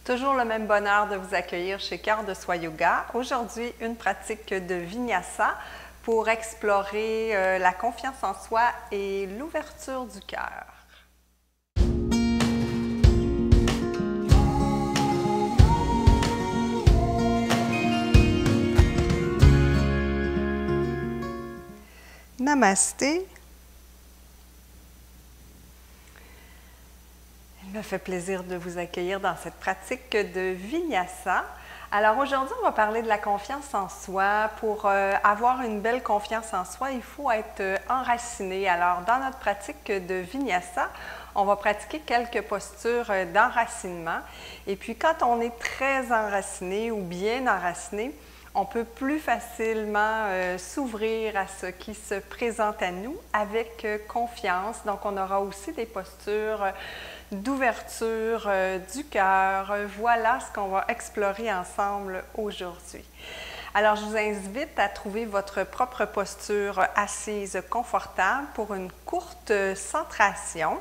Toujours le même bonheur de vous accueillir chez Cœur de Soi Yoga. Aujourd'hui, une pratique de Vinyasa pour explorer la confiance en soi et l'ouverture du cœur. Namasté. Il me fait plaisir de vous accueillir dans cette pratique de Vinyasa. Alors aujourd'hui, on va parler de la confiance en soi. Pour avoir une belle confiance en soi, il faut être enraciné. Alors dans notre pratique de Vinyasa, on va pratiquer quelques postures d'enracinement. Et puis quand on est très enraciné ou bien enraciné, on peut plus facilement s'ouvrir à ce qui se présente à nous avec confiance. Donc on aura aussi des postures d'ouverture du cœur. Voilà ce qu'on va explorer ensemble aujourd'hui. Alors, je vous invite à trouver votre propre posture assise confortable pour une courte centration.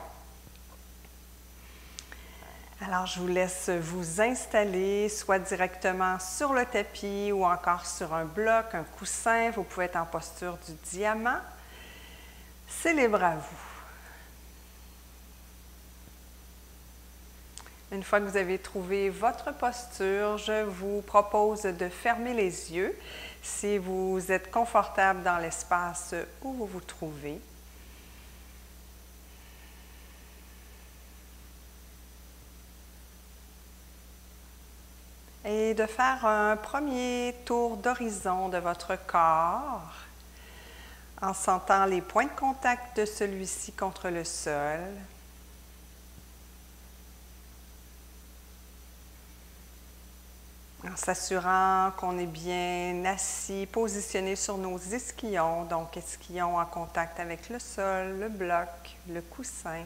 Alors, je vous laisse vous installer soit directement sur le tapis ou encore sur un bloc, un coussin. Vous pouvez être en posture du diamant. C'est libre à vous. Une fois que vous avez trouvé votre posture, je vous propose de fermer les yeux si vous êtes confortable dans l'espace où vous vous trouvez. Et de faire un premier tour d'horizon de votre corps en sentant les points de contact de celui-ci contre le sol. En s'assurant qu'on est bien assis, positionné sur nos ischions, donc ischions en contact avec le sol, le bloc, le coussin.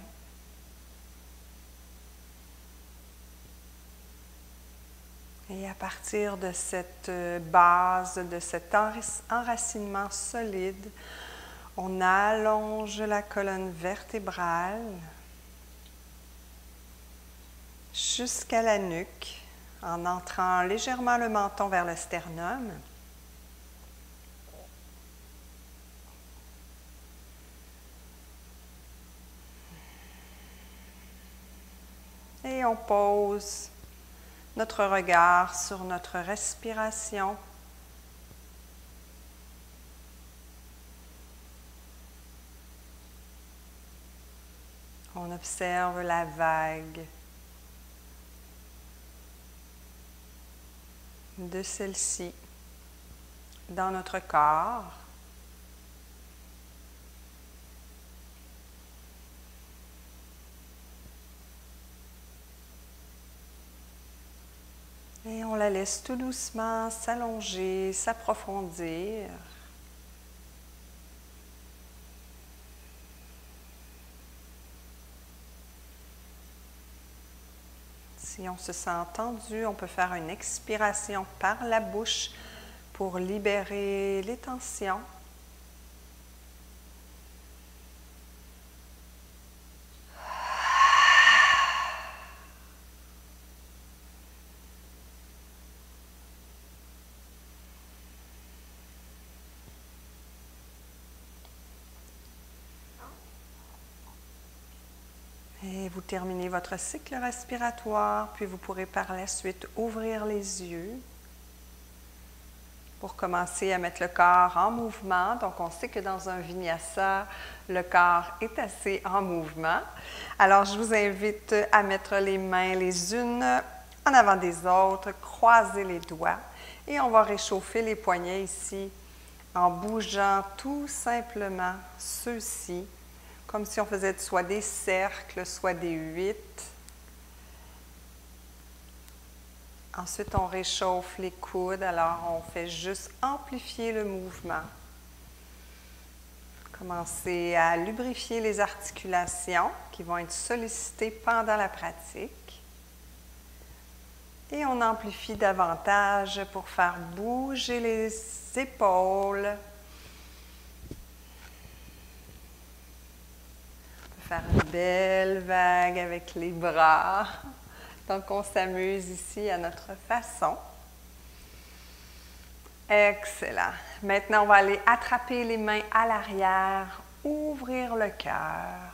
Et à partir de cette base, de cet enracinement solide, on allonge la colonne vertébrale jusqu'à la nuque, en entrant légèrement le menton vers le sternum. Et on pose notre regard sur notre respiration. On observe la vague de celle-ci dans notre corps. Et on la laisse tout doucement s'allonger, s'approfondir. Si on se sent tendu, on peut faire une expiration par la bouche pour libérer les tensions. Et vous terminez votre cycle respiratoire, puis vous pourrez par la suite ouvrir les yeux pour commencer à mettre le corps en mouvement. Donc, on sait que dans un Vinyasa, le corps est assez en mouvement. Alors, je vous invite à mettre les mains les unes en avant des autres, croiser les doigts et on va réchauffer les poignets ici en bougeant tout simplement ceux-ci, comme si on faisait soit des cercles, soit des 8. Ensuite, on réchauffe les coudes, alors on fait juste amplifier le mouvement. Commencez à lubrifier les articulations qui vont être sollicitées pendant la pratique. Et on amplifie davantage pour faire bouger les épaules. On peut faire une belle vague avec les bras. Donc, on s'amuse ici à notre façon. Excellent. Maintenant, on va aller attraper les mains à l'arrière, ouvrir le cœur.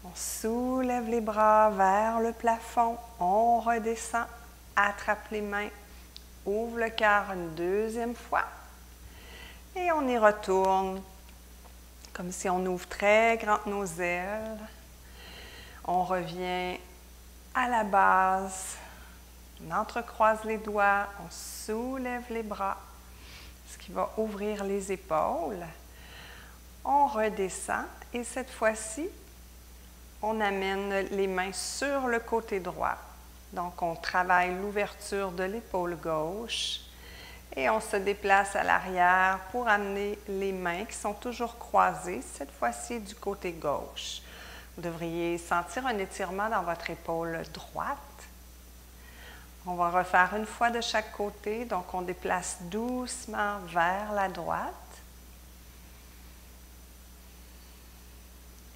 On soulève les bras vers le plafond, on redescend, attrape les mains, ouvre le cœur une deuxième fois et on y retourne comme si on ouvre très grand nos ailes. On revient à la base, on entrecroise les doigts, on soulève les bras, ce qui va ouvrir les épaules. On redescend et cette fois-ci, on amène les mains sur le côté droit. Donc, on travaille l'ouverture de l'épaule gauche et on se déplace à l'arrière pour amener les mains qui sont toujours croisées, cette fois-ci du côté gauche. Vous devriez sentir un étirement dans votre épaule droite. On va refaire une fois de chaque côté, donc on déplace doucement vers la droite.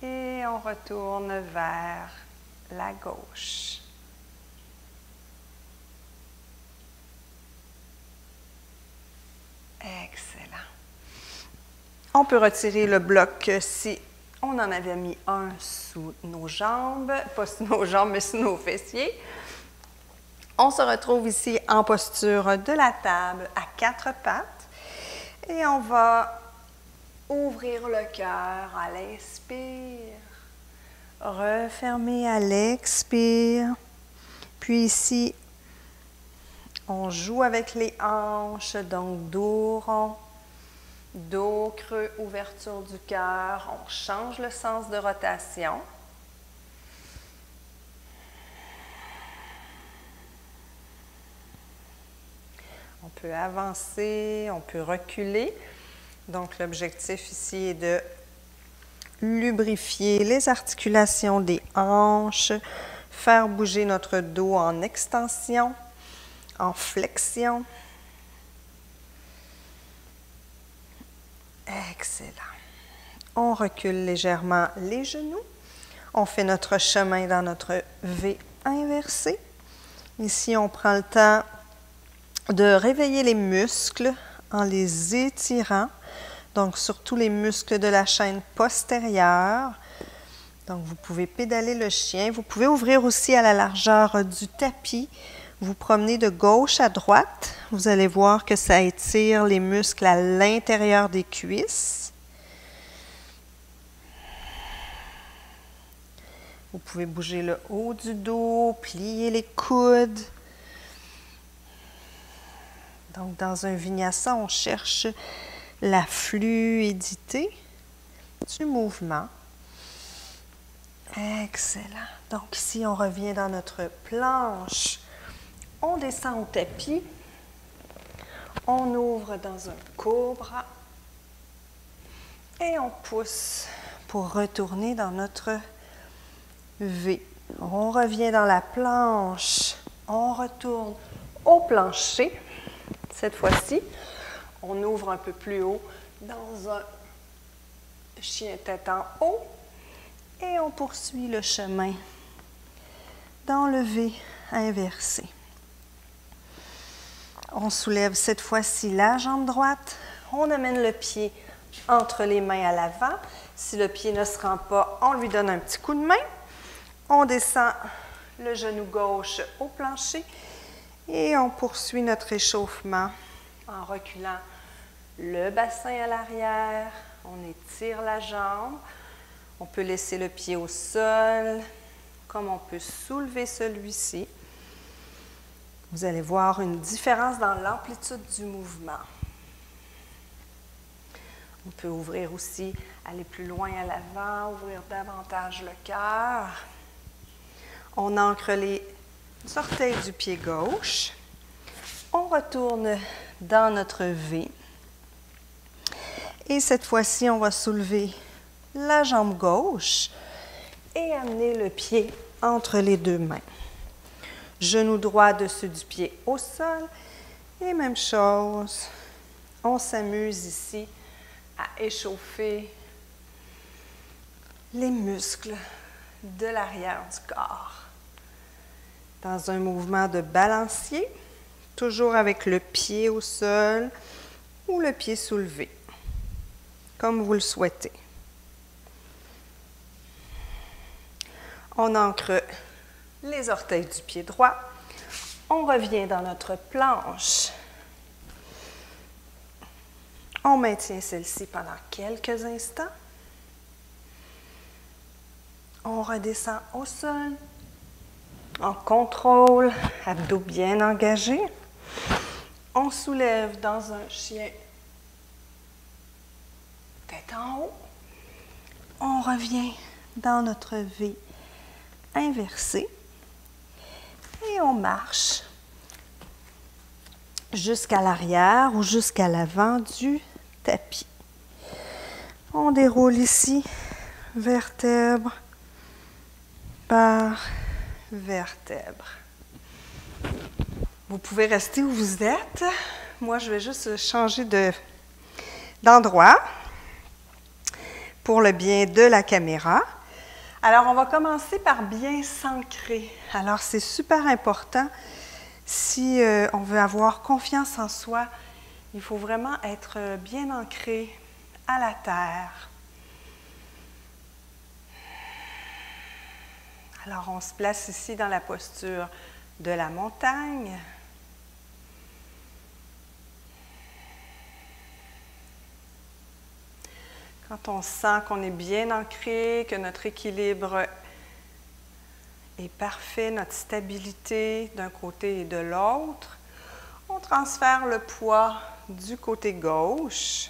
Et on retourne vers la gauche. Excellent. On peut retirer le bloc si on en avait mis un sous nos jambes, pas sous nos jambes, mais sous nos fessiers. On se retrouve ici en posture de la table à quatre pattes et on va ouvrir le cœur à l'inspire, refermer à l'expire. Puis ici, on joue avec les hanches, donc dos rond, dos creux, ouverture du cœur. On change le sens de rotation. On peut avancer, on peut reculer. Donc, l'objectif ici est de lubrifier les articulations des hanches, faire bouger notre dos en extension, en flexion. Excellent. On recule légèrement les genoux. On fait notre chemin dans notre V inversé. Ici, on prend le temps de réveiller les muscles en les étirant. Donc, surtout les muscles de la chaîne postérieure. Donc, vous pouvez pédaler le chien. Vous pouvez ouvrir aussi à la largeur du tapis. Vous promenez de gauche à droite. Vous allez voir que ça étire les muscles à l'intérieur des cuisses. Vous pouvez bouger le haut du dos, plier les coudes. Donc, dans un vinyasa, on cherche la fluidité du mouvement. Excellent. Donc, ici, on revient dans notre planche. On descend au tapis. On ouvre dans un cobra. Et on pousse pour retourner dans notre V. On revient dans la planche. On retourne au plancher. Cette fois-ci, on ouvre un peu plus haut dans un chien tête en haut et on poursuit le chemin dans le V inversé. On soulève cette fois-ci la jambe droite. On amène le pied entre les mains à l'avant. Si le pied ne se rend pas, on lui donne un petit coup de main. On descend le genou gauche au plancher et on poursuit notre échauffement en reculant le bassin à l'arrière. On étire la jambe. On peut laisser le pied au sol, comme on peut soulever celui-ci. Vous allez voir une différence dans l'amplitude du mouvement. On peut ouvrir aussi, aller plus loin à l'avant, ouvrir davantage le cœur. On ancre les orteils du pied gauche. On retourne dans notre V. Et cette fois-ci, on va soulever la jambe gauche et amener le pied entre les deux mains. Genou droit dessus du pied au sol. Et même chose, on s'amuse ici à échauffer les muscles de l'arrière du corps. Dans un mouvement de balancier, toujours avec le pied au sol ou le pied soulevé, comme vous le souhaitez. On ancre les orteils du pied droit. On revient dans notre planche. On maintient celle-ci pendant quelques instants. On redescend au sol. On contrôle, abdos bien engagés. On soulève dans un chien tête en haut. On revient dans notre V inversé. Et on marche jusqu'à l'arrière ou jusqu'à l'avant du tapis. On déroule ici, vertèbre par vertèbre. Vous pouvez rester où vous êtes. Moi, je vais juste changer d'endroit pour le bien de la caméra. Alors, on va commencer par bien s'ancrer. Alors, c'est super important. Si on veut avoir confiance en soi, il faut vraiment être bien ancré à la terre. Alors, on se place ici dans la posture de la montagne. Quand on sent qu'on est bien ancré, que notre équilibre est parfait, notre stabilité d'un côté et de l'autre, on transfère le poids du côté gauche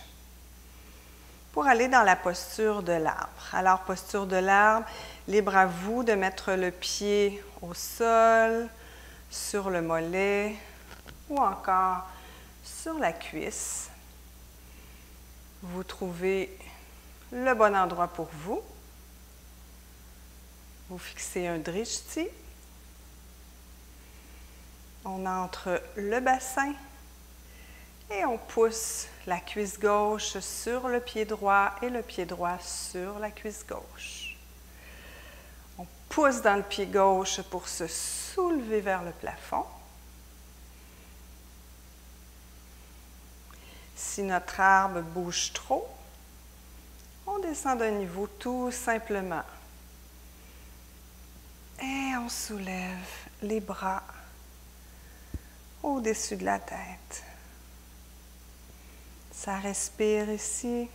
pour aller dans la posture de l'arbre. Alors, posture de l'arbre, libre à vous de mettre le pied au sol, sur le mollet ou encore sur la cuisse. Vous trouvez le bon endroit pour vous. Vous fixez un drishti. On entre le bassin et on pousse la cuisse gauche sur le pied droit et le pied droit sur la cuisse gauche. On pousse dans le pied gauche pour se soulever vers le plafond. Si notre arbre bouge trop, on descend d'un niveau tout simplement. Et on soulève les bras au-dessus de la tête. Ça respire ici.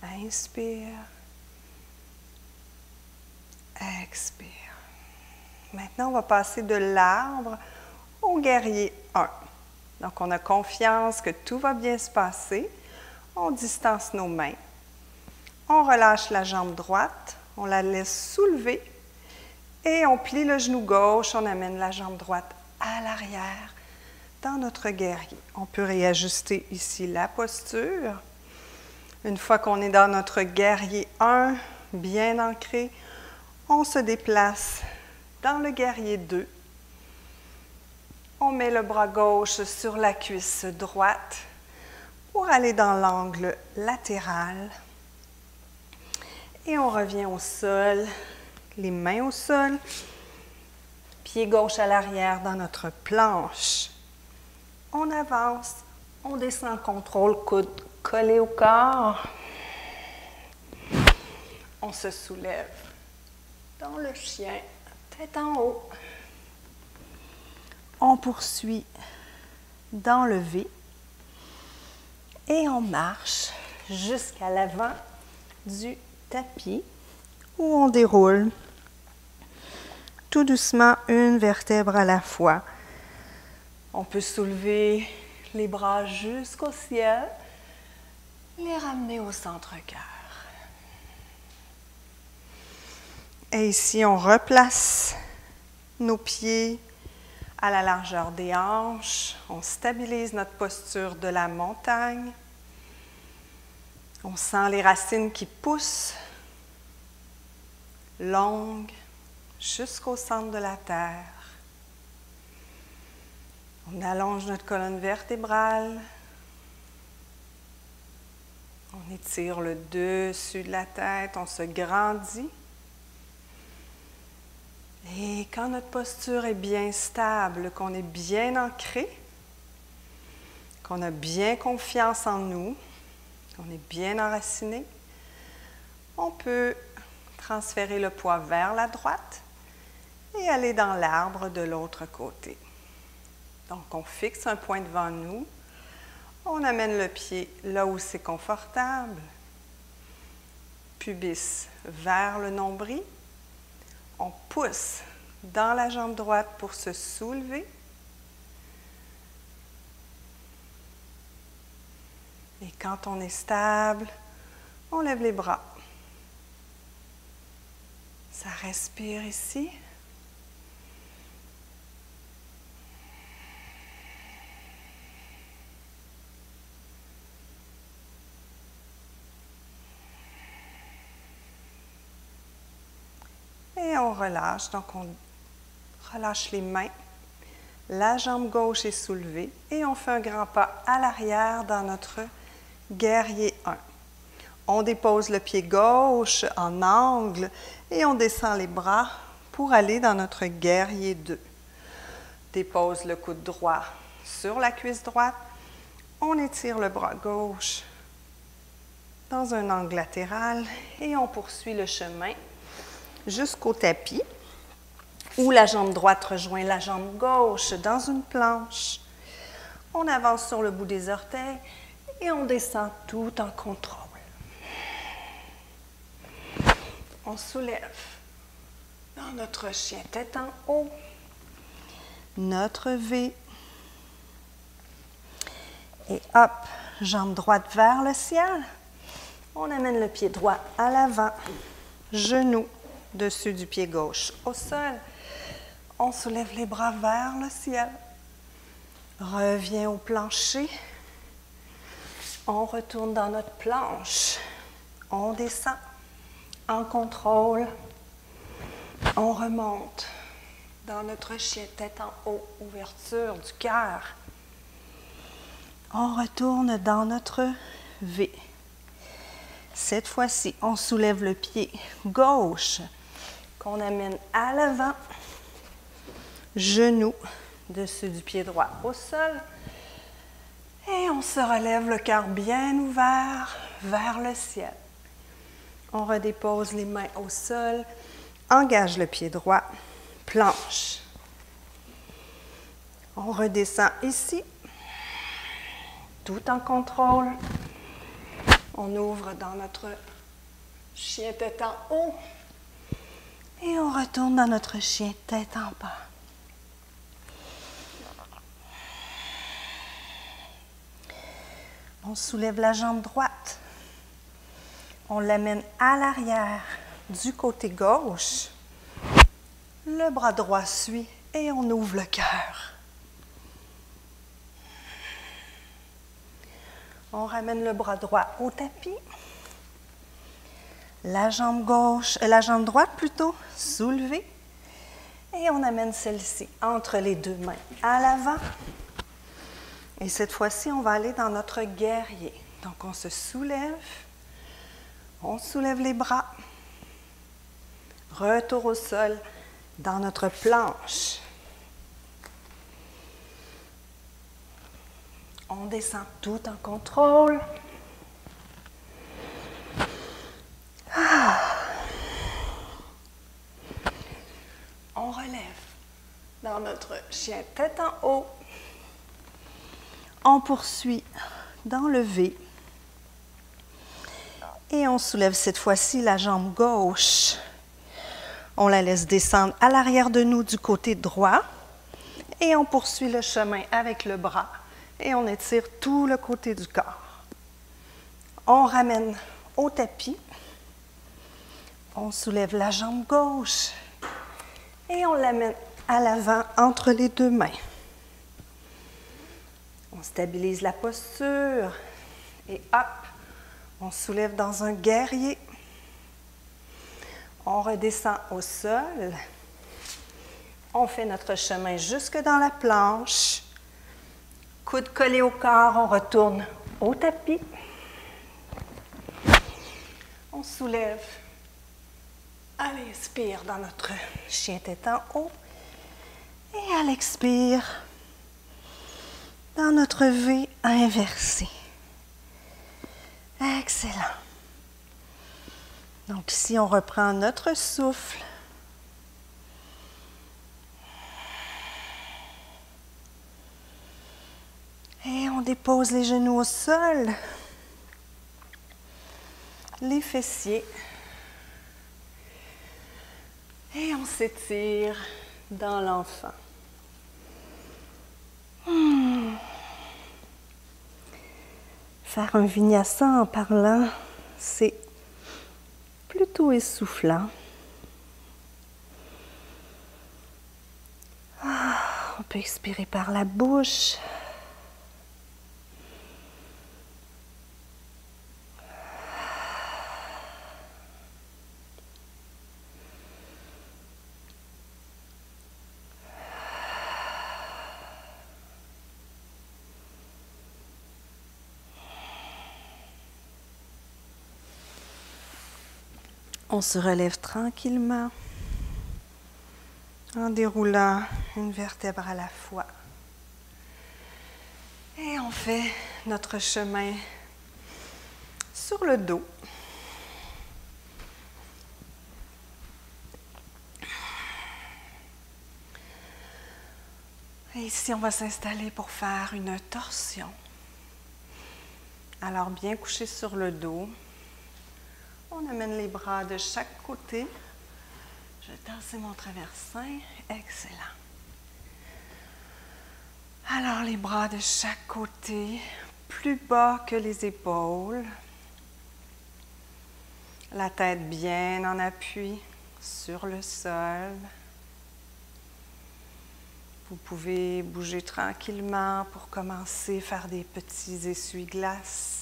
Inspire. Expire. Maintenant, on va passer de l'arbre au guerrier 1. Donc, on a confiance que tout va bien se passer. On distance nos mains. On relâche la jambe droite. On la laisse soulever. Et on plie le genou gauche. On amène la jambe droite à l'arrière dans notre guerrier. On peut réajuster ici la posture. Une fois qu'on est dans notre guerrier 1, bien ancré, on se déplace dans le guerrier 2. On met le bras gauche sur la cuisse droite pour aller dans l'angle latéral. Et on revient au sol, les mains au sol, pied gauche à l'arrière dans notre planche. On avance, on descend, contrôle, coude collé au corps. On se soulève dans le chien, tête en haut. On poursuit dans le V et on marche jusqu'à l'avant du tapis où on déroule tout doucement une vertèbre à la fois. On peut soulever les bras jusqu'au ciel, les ramener au centre-cœur. Et ici, on replace nos pieds à la largeur des hanches. On stabilise notre posture de la montagne. On sent les racines qui poussent longues jusqu'au centre de la terre. On allonge notre colonne vertébrale. On étire le dessus de la tête, on se grandit. Et quand notre posture est bien stable, qu'on est bien ancré, qu'on a bien confiance en nous, qu'on est bien enraciné, on peut transférer le poids vers la droite et aller dans l'arbre de l'autre côté. Donc, on fixe un point devant nous, on amène le pied là où c'est confortable, pubis vers le nombril, on pousse dans la jambe droite pour se soulever. Et quand on est stable, on lève les bras. Ça respire ici. Et on relâche, donc on relâche les mains. La jambe gauche est soulevée et on fait un grand pas à l'arrière dans notre guerrier 1. On dépose le pied gauche en angle et on descend les bras pour aller dans notre guerrier 2. Dépose le coude droit sur la cuisse droite. On étire le bras gauche dans un angle latéral et on poursuit le chemin jusqu'au tapis où la jambe droite rejoint la jambe gauche dans une planche. On avance sur le bout des orteils et on descend tout en contrôle. On soulève dans notre chien tête en haut, notre V. Et hop, jambe droite vers le ciel. On amène le pied droit à l'avant, genou dessus du pied gauche au sol. On soulève les bras vers le ciel. Revient au plancher. On retourne dans notre planche. On descend en contrôle. On remonte dans notre chien tête en haut, ouverture du cœur. On retourne dans notre V. Cette fois-ci, on soulève le pied gauche qu'on amène à l'avant. Genou dessus du pied droit au sol. Et on se relève le cœur bien ouvert vers le ciel. On redépose les mains au sol. Engage le pied droit. Planche. On redescend ici. Tout en contrôle. On ouvre dans notre chien tête en haut. Et on retourne dans notre chien tête en bas. On soulève la jambe droite. On l'amène à l'arrière du côté gauche. Le bras droit suit et on ouvre le cœur. On ramène le bras droit au tapis. La jambe droite plutôt, soulevée. Et on amène celle-ci entre les deux mains à l'avant. Et cette fois-ci, on va aller dans notre guerrier. Donc, on se soulève. On soulève les bras. Retour au sol dans notre planche. On descend tout en contrôle. On relève dans notre chien tête en haut. On poursuit dans le V. Et on soulève cette fois-ci la jambe gauche. On la laisse descendre à l'arrière de nous du côté droit. Et on poursuit le chemin avec le bras. Et on étire tout le côté du corps. On ramène au tapis. On soulève la jambe gauche. Et on l'amène à l'avant entre les deux mains. On stabilise la posture et hop, on soulève dans un guerrier. On redescend au sol. On fait notre chemin jusque dans la planche. Coudes collés au corps, on retourne au tapis. On soulève à l'inspire dans notre chien tête en haut et à l'expire dans notre V inversé. Excellent. Donc ici, on reprend notre souffle. Et on dépose les genoux au sol, les fessiers. Et on s'étire dans l'enfant. Faire un vinyasa en parlant, c'est plutôt essoufflant. On peut expirer par la bouche. On se relève tranquillement en déroulant une vertèbre à la fois. Et on fait notre chemin sur le dos. Et ici, on va s'installer pour faire une torsion. Alors, bien couché sur le dos. On amène les bras de chaque côté. Je vais tasser mon traversin. Excellent. Alors, les bras de chaque côté, plus bas que les épaules. La tête bien en appui sur le sol. Vous pouvez bouger tranquillement pour commencer, faire des petits essuie-glaces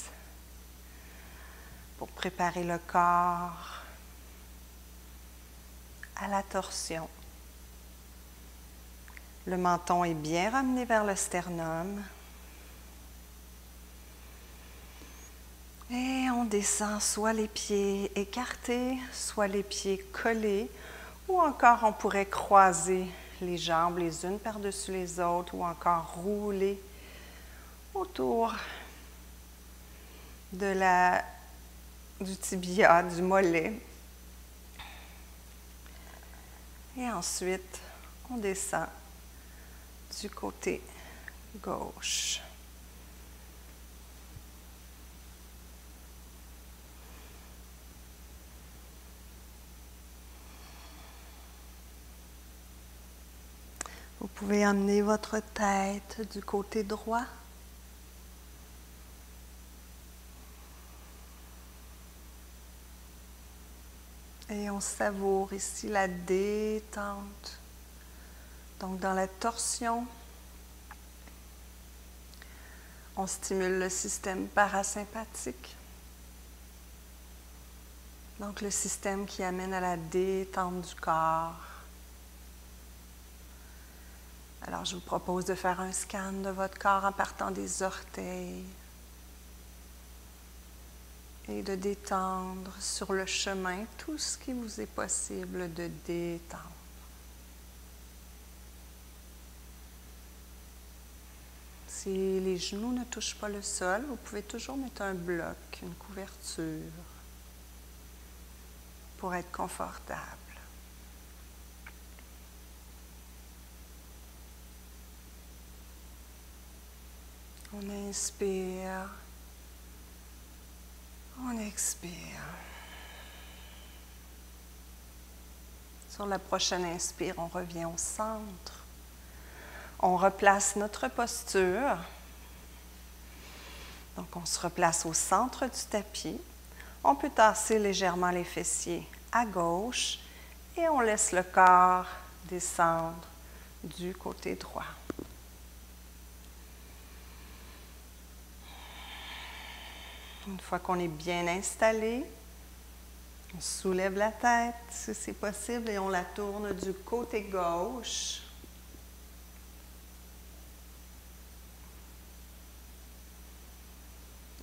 pour préparer le corps à la torsion. Le menton est bien ramené vers le sternum. Et on descend soit les pieds écartés, soit les pieds collés, ou encore on pourrait croiser les jambes les unes par-dessus les autres, ou encore rouler autour du tibia, du mollet. Et ensuite, on descend du côté gauche. Vous pouvez amener votre tête du côté droit. Et on savoure ici la détente. Donc, dans la torsion, on stimule le système parasympathique. Donc, le système qui amène à la détente du corps. Alors, je vous propose de faire un scan de votre corps en partant des orteils et de détendre sur le chemin tout ce qui vous est possible de détendre. Si les genoux ne touchent pas le sol, vous pouvez toujours mettre un bloc, une couverture pour être confortable. On inspire, on expire. Sur la prochaine inspire, on revient au centre. On replace notre posture. Donc, on se replace au centre du tapis. On peut tasser légèrement les fessiers à gauche et on laisse le corps descendre du côté droit. Une fois qu'on est bien installé, on soulève la tête si c'est possible et on la tourne du côté gauche.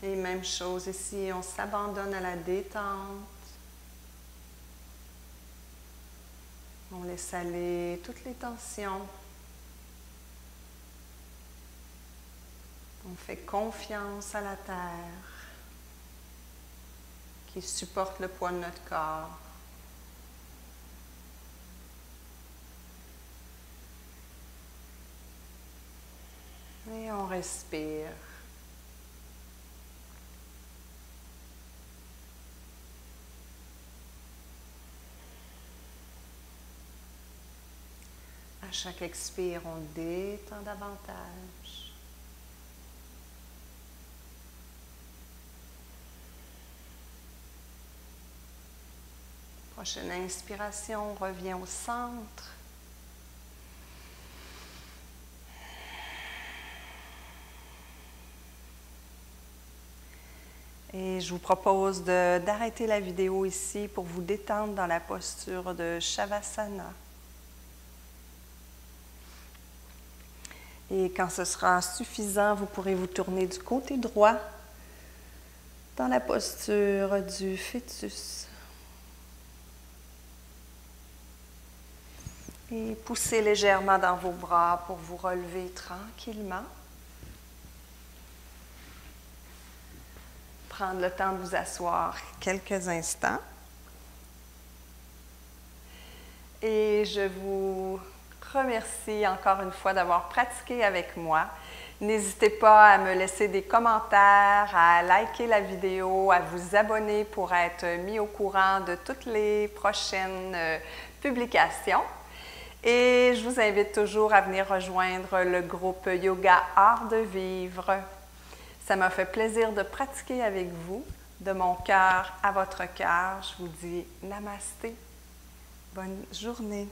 Et même chose ici, on s'abandonne à la détente. On laisse aller toutes les tensions. On fait confiance à la terre qui supporte le poids de notre corps. Et on respire. À chaque expire, on détend davantage. Prochaine inspiration, on revient au centre. Et je vous propose d'arrêter la vidéo ici pour vous détendre dans la posture de Shavasana. Et quand ce sera suffisant, vous pourrez vous tourner du côté droit dans la posture du fœtus. Et poussez légèrement dans vos bras pour vous relever tranquillement. Prendre le temps de vous asseoir quelques instants. Et je vous remercie encore une fois d'avoir pratiqué avec moi. N'hésitez pas à me laisser des commentaires, à liker la vidéo, à vous abonner pour être mis au courant de toutes les prochaines publications. Et je vous invite toujours à venir rejoindre le groupe Yoga Art de Vivre. Ça m'a fait plaisir de pratiquer avec vous. De mon cœur à votre cœur, je vous dis namasté. Bonne journée.